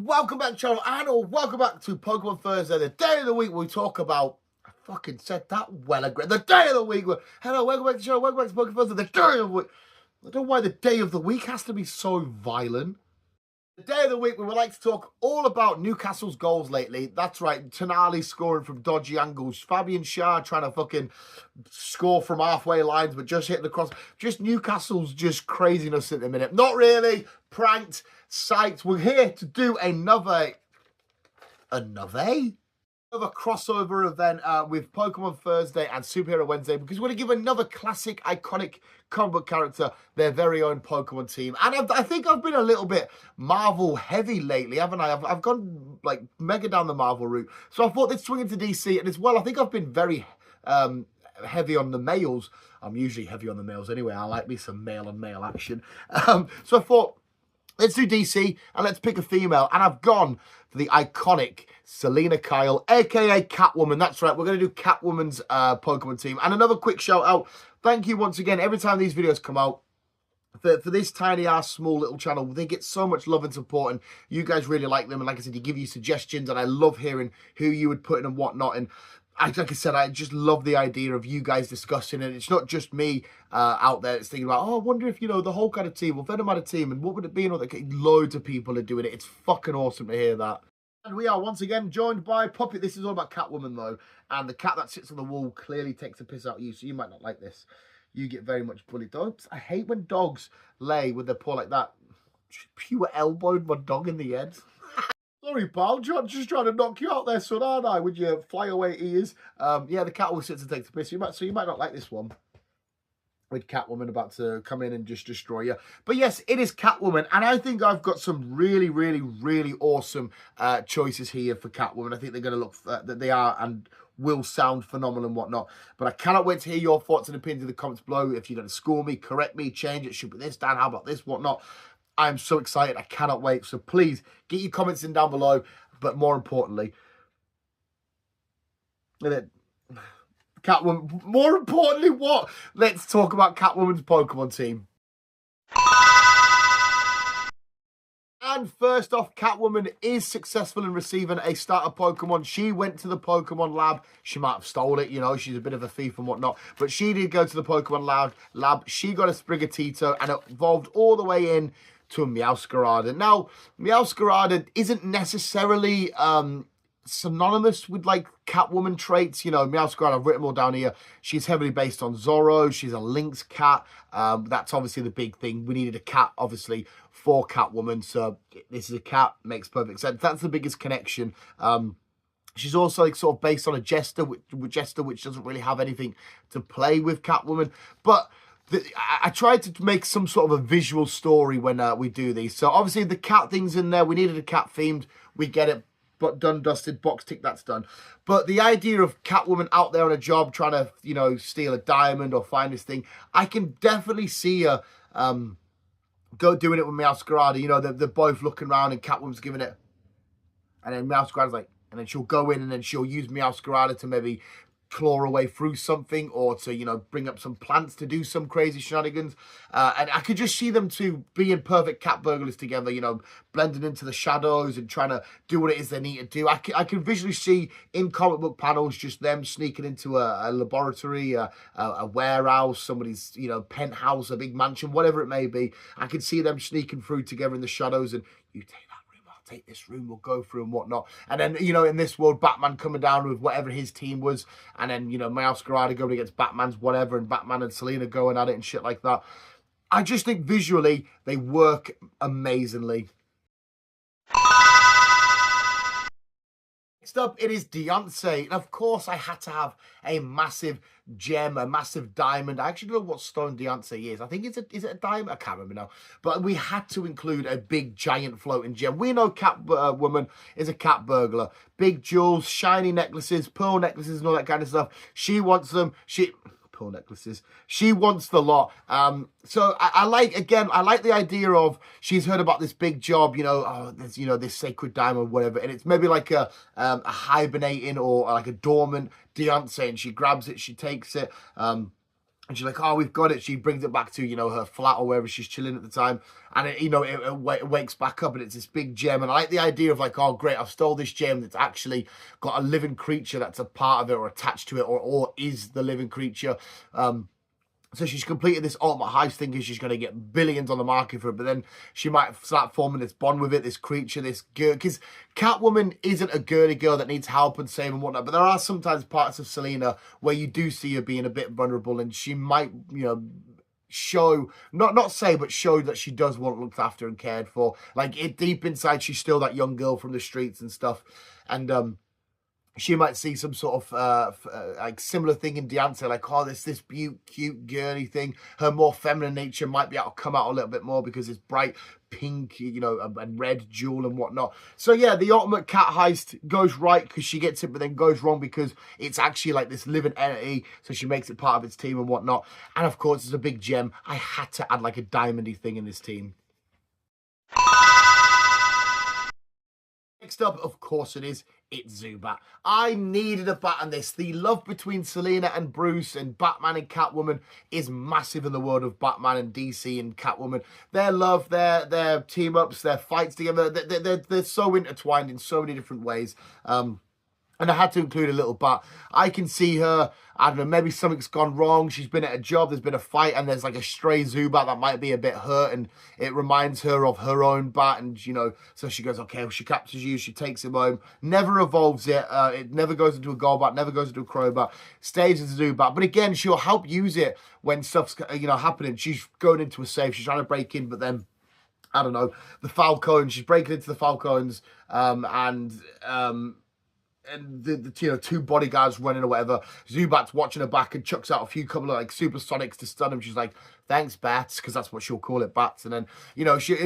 welcome back to the channel, and welcome back to Pokemon Thursday, the day of the week we talk about, I fucking said that well, the day of the week, hello, welcome back to the channel, welcome back to Pokemon Thursday, the day of the week. I don't know why the day of the week has to be so violent. The day of the week, we would like to talk all about Newcastle's goals lately. That's right, Tonali scoring from dodgy angles, Fabian Schär trying to fucking score from halfway lines, but just hitting the cross. Just Newcastle's just craziness at the minute. Not really, pranked, psyched. We're here to do another crossover event with Pokemon Thursday and Superhero Wednesday, because we're going to give another classic, iconic comic book character their very own Pokemon team. And I think I've been a little bit Marvel heavy lately, haven't I? I've gone like mega down the Marvel route. So I thought they'd swing into DC, and as well, I think I've been very heavy on the males. I'm usually heavy on the males anyway. I like me some male on male action. So I thought, let's do DC and let's pick a female. And I've gone for the iconic Selena Kyle, aka Catwoman. That's right, we're going to do Catwoman's Pokemon team. And another quick shout out. Thank you once again. Every time these videos come out, for this tiny ass small little channel, they get so much love and support, and you guys really like them. And like I said, you give you suggestions, and I love hearing who you would put in and whatnot. And like I said, I just love the idea of you guys discussing it. It's not just me out there that's thinking about, oh, I wonder if, you know, the whole kind of team, or Venom had a team, and what would it be? And all that. Loads of people are doing it. It's fucking awesome to hear that. And we are once again joined by Puppy. This is all about Catwoman, though. And the cat that sits on the wall clearly takes a piss out of you, so you might not like this. You get very much bullied. Dogs, I hate when dogs lay with their paw like that. Pure elbowed my dog in the head. Sorry, pal. Just trying to knock you out there, son, aren't I? With your flyaway ears. Yeah, the cat always sits and takes a piss. So you might not like this one. With Catwoman about to come in and just destroy you. But yes, it is Catwoman. And I think I've got some really, really, really awesome choices here for Catwoman. I think they're going to look, that they are and will sound phenomenal and whatnot. But I cannot wait to hear your thoughts and opinions in the comments below. If you're going to score me, correct me, change it, should be this, Dan, how about this, whatnot. I'm so excited. I cannot wait. So please get your comments in down below. But more importantly, Catwoman. More importantly, what? Let's talk about Catwoman's Pokemon team. And first off, Catwoman is successful in receiving a starter Pokemon. She went to the Pokemon lab. She might have stole it, you know, she's a bit of a thief and whatnot. But she did go to the Pokemon lab. She got a Sprigatito and it evolved all the way in to a Meowscarada. Now, Meowscarada isn't necessarily synonymous with like Catwoman traits. You know, Meowscarada, I've written them all down here. She's heavily based on Zorro. She's a lynx cat. That's obviously the big thing. We needed a cat, obviously, for Catwoman. So this is a cat. Makes perfect sense. That's the biggest connection. She's also like sort of based on a Jester, which doesn't really have anything to play with Catwoman. But I tried to make some sort of a visual story when we do these. So obviously the cat thing's in there. We needed a cat themed. We get it. But done, dusted, box tick, that's done. But the idea of Catwoman out there on a job trying to, you know, steal a diamond or find this thing, I can definitely see her go doing it with Meowscarada. You know, they're both looking around and Catwoman's giving it. And then Meowscarada's like, and then she'll go in and then she'll use Meowscarada to maybe claw her way through something, or to, you know, bring up some plants to do some crazy shenanigans. And I could just see them two being perfect cat burglars together, you know, blending into the shadows and trying to do what it is they need to do. I can visually see in comic book panels just them sneaking into a laboratory, a warehouse, somebody's, you know, penthouse, a big mansion, whatever it may be. I can see them sneaking through together in the shadows, and you take that, take this room, we'll go through and whatnot. And then, you know, in this world, Batman coming down with whatever his team was, and then, you know, Meowscarada going against Batman's whatever, and Batman and Selena going at it and shit like that. I just think visually they work amazingly. Next up, it is Deontay. And of course, I had to have a massive gem, a massive diamond. I actually don't know what stone Deontay is. I think is it a diamond? I can't remember now. But we had to include a big, giant floating gem. We know Catwoman is a cat burglar. Big jewels, shiny necklaces, pearl necklaces, and all that kind of stuff. She wants them. Pearl necklaces. She wants the lot. So I like the idea of she's heard about this big job, you know, oh, there's, you know, this sacred diamond, whatever, and it's maybe like a hibernating or like a dormant Deontay, and she grabs it, she takes it. And she's like, oh, we've got it. She brings it back to, her flat or wherever she's chilling at the time. And, it wakes back up and it's this big gem. And I like the idea of like, oh, great, I've stole this gem that's actually got a living creature that's a part of it or attached to it or is the living creature. So she's completed this ultimate heist thinking she's going to get billions on the market for it. But then she might start forming this bond with it, this creature, this girl. Because Catwoman isn't a girly girl that needs help and save and whatnot. But there are sometimes parts of Selina where you do see her being a bit vulnerable. And she might, show, not say, but show that she does want looked after and cared for. Like, deep inside, she's still that young girl from the streets and stuff. And, she might see some sort of like similar thing in Deontay, like, oh, this cute girly thing. Her more feminine nature might be able to come out a little bit more because it's bright pink, and red jewel and whatnot. So yeah, the ultimate cat heist goes right because she gets it, but then goes wrong because it's actually like this living entity. So she makes it part of its team and whatnot. And of course, it's a big gem. I had to add like a diamondy thing in this team. Next up, of course it's Zubat. I needed a bat on this. The love between Selina and Bruce and Batman and Catwoman is massive in the world of Batman and DC and Catwoman. Their love, their team-ups, their fights together, they're so intertwined in so many different ways. And I had to include a little bat. I can see her, I don't know, maybe something's gone wrong. She's been at a job, there's been a fight, and there's like a stray Zubat that might be a bit hurt, and it reminds her of her own bat. And, so she goes, okay, well, she captures you, she takes him home, never evolves it. It never goes into a Golbat, never goes into a Crobat, stays as a Zubat. But again, she'll help use it when stuff's, happening. She's going into a safe, she's trying to break in, but then, I don't know, the Falcons, she's breaking into the Falcons, and the two bodyguards running or whatever. Zubat's watching her back and chucks out a couple of like supersonics to stun him. She's like, thanks, Bats, because that's what she'll call it, Bats. And then,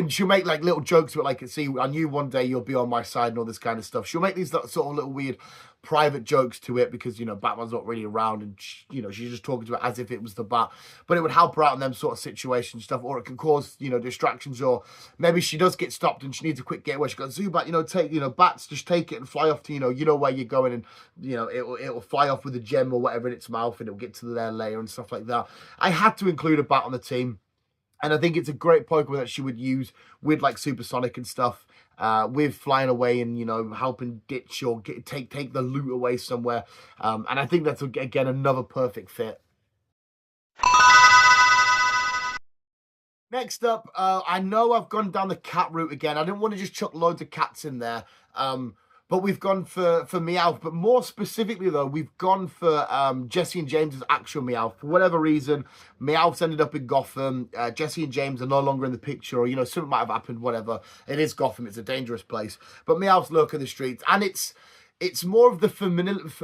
she'll make like little jokes with like, see, I knew one day you'll be on my side and all this kind of stuff. She'll make these sort of little weird private jokes to it because, Batman's not really around and, she's just talking to it as if it was the Bat. But it would help her out in them sort of situations stuff, or it can cause, distractions, or maybe she does get stopped and she needs a quick getaway. She goes, Zubat, take, Bats, just take it and fly off to, where you're going, and, it'll fly off with a gem or whatever in its mouth and it'll get to their lair and stuff like that. I had to include a Bat on the team. And I think it's a great Pokemon that she would use with like Supersonic and stuff, with flying away and, helping ditch or take the loot away somewhere. And I think that's, again, another perfect fit. Next up, I know I've gone down the cat route again. I didn't want to just chuck loads of cats in there. But we've gone for Meowth. But more specifically, though, we've gone for Jesse and James's actual Meowth. For whatever reason, Meowth's ended up in Gotham. Jesse and James are no longer in the picture, or, something might have happened, whatever. It is Gotham. It's a dangerous place. But Meowth's lurking the streets. And it's more of the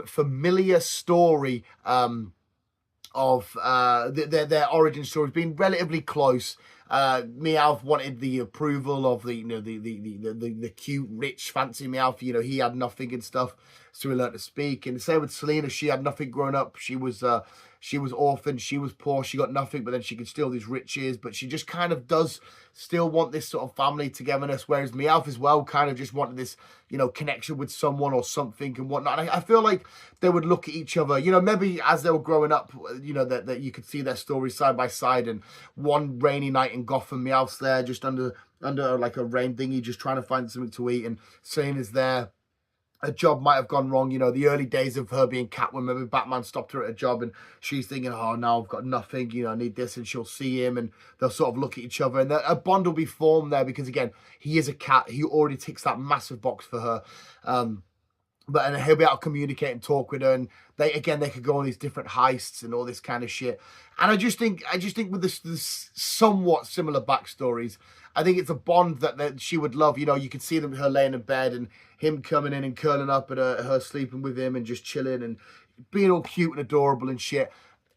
familiar story of their origin stories being relatively close. Meowth wanted the approval of the cute, rich, fancy Meowth. He had nothing and stuff, so he learned to speak. And the same with Selina. She had nothing growing up. She was orphaned. She was poor. She got nothing, but then she could steal these riches. But she just kind of does still want this sort of family togetherness. Whereas Meowth as well kind of just wanted this, connection with someone or something and whatnot. And I feel like they would look at each other, maybe as they were growing up, that you could see their stories side by side. And one rainy night in Gotham, Meowth's there just under like a rain thingy, just trying to find something to eat. And Selina's there. A job might have gone wrong, the early days of her being Catwoman. Maybe Batman stopped her at a job and she's thinking, oh, now I've got nothing, I need this. And she'll see him and they'll sort of look at each other. And a bond will be formed there because, again, he is a cat. He already ticks that massive box for her. And he'll be able to communicate and talk with her. And they could go on these different heists and all this kind of shit. And I just think with this somewhat similar backstories, I think it's a bond that she would love. You could see her laying in bed and him coming in and curling up and her sleeping with him and just chilling and being all cute and adorable and shit.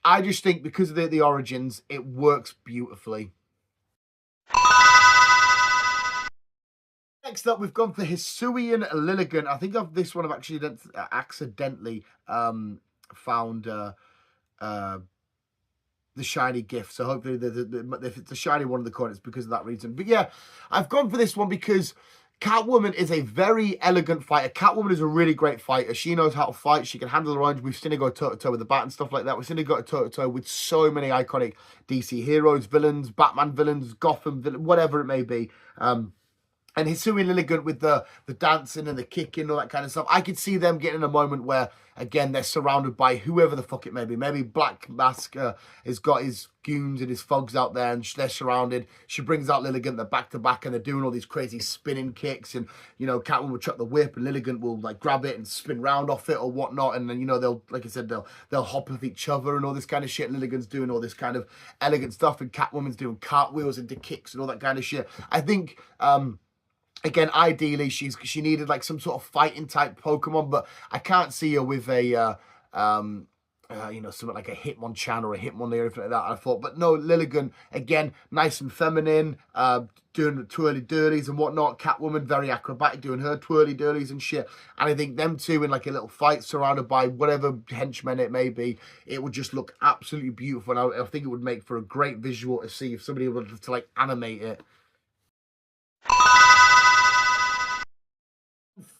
I just think because of the origins, it works beautifully. Next up, we've gone for Hisuian Lilligant. I think this one I've actually accidentally found the shiny gift. So hopefully if it's a shiny one in the corner, it's because of that reason. But yeah, I've gone for this one because Catwoman is a very elegant fighter. Catwoman is a really great fighter. She knows how to fight. She can handle her own. We've seen her go toe-to-toe with the Bat and stuff like that. We've seen her go toe-to-toe with so many iconic DC heroes, villains, Batman villains, Gotham villains, whatever it may be. And Hisui Lilligant with the dancing and the kicking, all that kind of stuff. I could see them getting in a moment where, again, they're surrounded by whoever the fuck it may be. Maybe Black Mask has got his goons and his thugs out there and they're surrounded. She brings out Lilligant, they're back to back and they're doing all these crazy spinning kicks. And, you know, Catwoman will chuck the whip and Lilligant will, like, grab it and spin round off it or whatnot. And then, you know, they'll, like I said, they'll hop with each other and all this kind of shit. Lilligant's doing all this kind of elegant stuff and Catwoman's doing cartwheels into kicks and all that kind of shit. I think... Again, ideally, she needed like some sort of fighting type Pokemon, but I can't see her with a, you know, something like a Hitmonchan or a Hitmonlee or anything like that. I thought, but no, Lilligant, again, nice and feminine, doing the twirly-dirlies and whatnot. Catwoman, very acrobatic, doing her twirly-dirlies and shit. And I think them two in like a little fight surrounded by whatever henchmen it may be, it would just look absolutely beautiful. And I think it would make for a great visual to see if somebody wanted to like animate it.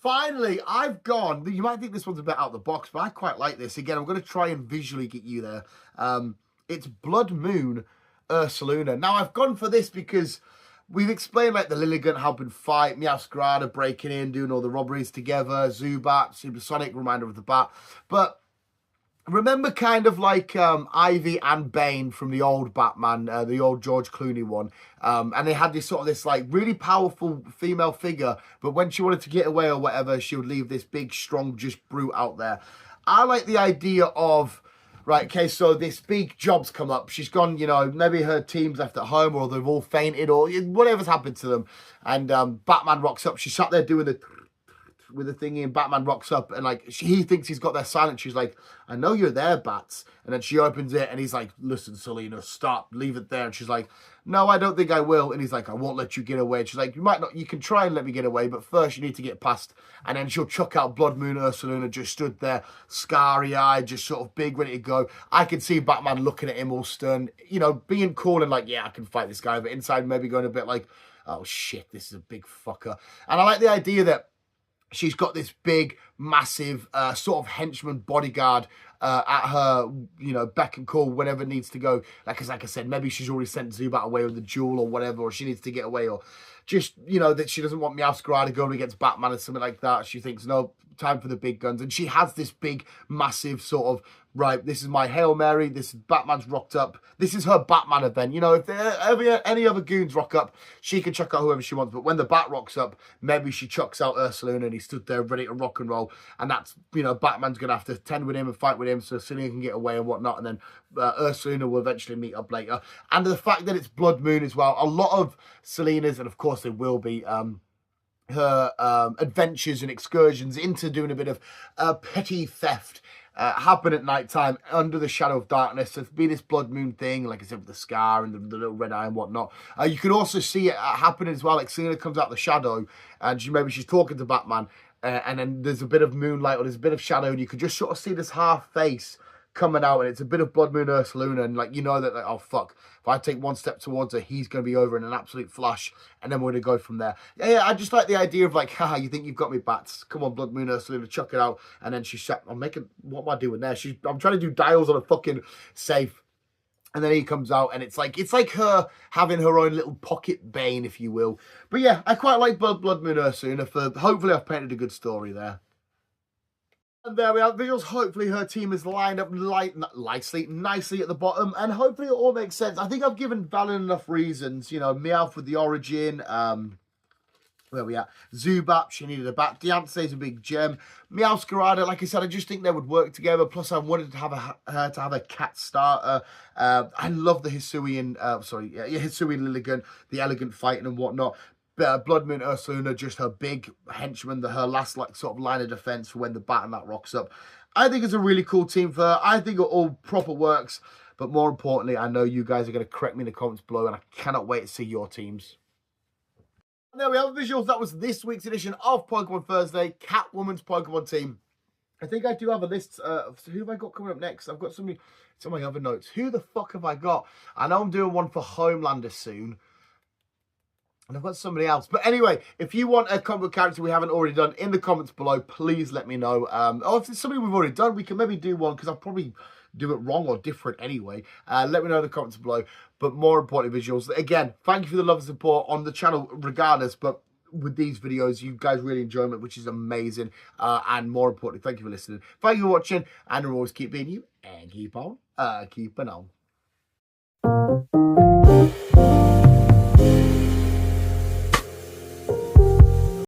Finally, I've gone. You might think this one's a bit out of the box, but I quite like this. Again, I'm going to try and visually get you there. It's Blood Moon Ursaluna. Now, I've gone for this because we've explained like the Lilligant helping fight, Meowscarada breaking in, doing all the robberies together, Zubat, Supersonic, reminder of the Bat. But remember kind of like Ivy and Bane from the old Batman, the old George Clooney one. And they had this like really powerful female figure, but when she wanted to get away or whatever, she would leave this big, strong, just brute out there. I like the idea of, right, okay, so this big job's come up. She's gone, you know, maybe her team's left at home or they've all fainted or whatever's happened to them. And Batman rocks up. She's sat there doing the... with the thingy and Batman rocks up and like he thinks he's got their silence. She's like, I know you're there, Bats. And then she opens it and he's like, listen, Selena, stop, leave it there. And she's like, no, I don't think I will. And he's like, I won't let you get away. And she's like, you can try and let me get away, but first you need to get past. And then she'll chuck out Blood Moon Ursaluna, just stood there, scary-eyed, just sort of big, ready to go. I can see Batman looking at him all stern, you know, being cool and like, yeah, I can fight this guy. But inside maybe going a bit like, oh shit, this is a big fucker. And I like the idea that she's got this big, massive, sort of henchman bodyguard at her, you know, beck and call whenever it needs to go. Like I said, maybe she's already sent Zubat away with the jewel or whatever, or she needs to get away, or just, you know, that she doesn't want Meowscarada going against Batman or something like that. She thinks, no, time for the big guns. And she has this big, massive sort of, right, this is my Hail Mary, this is Batman's rocked up. This is her Batman event. You know, if there ever any other goons rock up, she can chuck out whoever she wants. But when the Bat rocks up, maybe she chucks out Ursaluna and he stood there ready to rock and roll. And that's, you know, Batman's going to have to tend with him and fight with him so Selena can get away and whatnot. And then Ursaluna will eventually meet up later. And the fact that it's Blood Moon as well, a lot of Selena's, and of course there will be, her adventures and excursions into doing a bit of petty theft happen at night time under the shadow of darkness. So it'd be this Blood Moon thing, like I said, with the scar and the little red eye and whatnot. You can also see it happening as well. Like Selena comes out of the shadow and maybe she's talking to Batman and then there's a bit of moonlight or there's a bit of shadow and you could just sort of see this half face coming out and it's a bit of Blood Moon Ursaluna and like, you know that like, oh fuck, if I take one step towards her, he's going to be over in an absolute flash and then we're going to go from there. Yeah, I just like the idea of like, haha, you think you've got me, Bats? Come on, Blood Moon Ursaluna, chuck it out. And then she's, I'm making, what am I doing there? I'm trying to do dials on a fucking safe. And then he comes out and it's like her having her own little pocket Bane, if you will. But yeah, I quite like Blood Moon Ursaluna for, hopefully I've painted a good story there. And there we are, visuals. Hopefully her team is lined up nicely at the bottom. And hopefully it all makes sense. I think I've given valid enough reasons. You know, Meowth with the origin. Where we at? Zubat, she needed a bat. Deontay's a big gem. Meowscarada, like I said, I just think they would work together. Plus, I wanted to have her to have a cat starter. I love the Hisuian, Hisuian Lilligant, the elegant fighting and whatnot. Blood Moon Ursaluna, just her big henchman, her last like sort of line of defense for when the Bat and that rocks up. I think it's a really cool team for her. I think it all proper works. But more importantly, I know you guys are going to correct me in the comments below, and I cannot wait to see your teams. And there we have visuals. That was this week's edition of Pokemon Thursday, Catwoman's Pokemon team. I think I do have a list. Who have I got coming up next? I've got somebody. It's on my other notes. Who the fuck have I got? I know I'm doing one for Homelander soon. And I've got somebody else. But anyway, if you want a comic book character we haven't already done in the comments below, please let me know. Or if it's something we've already done, we can maybe do one, because I'll probably do it wrong or different anyway. Let me know in the comments below. But more importantly, visuals. Again, thank you for the love and support on the channel regardless. But with these videos, you guys really enjoy them, which is amazing. And more importantly, thank you for listening. Thank you for watching. And always keep being you and keep on keeping on.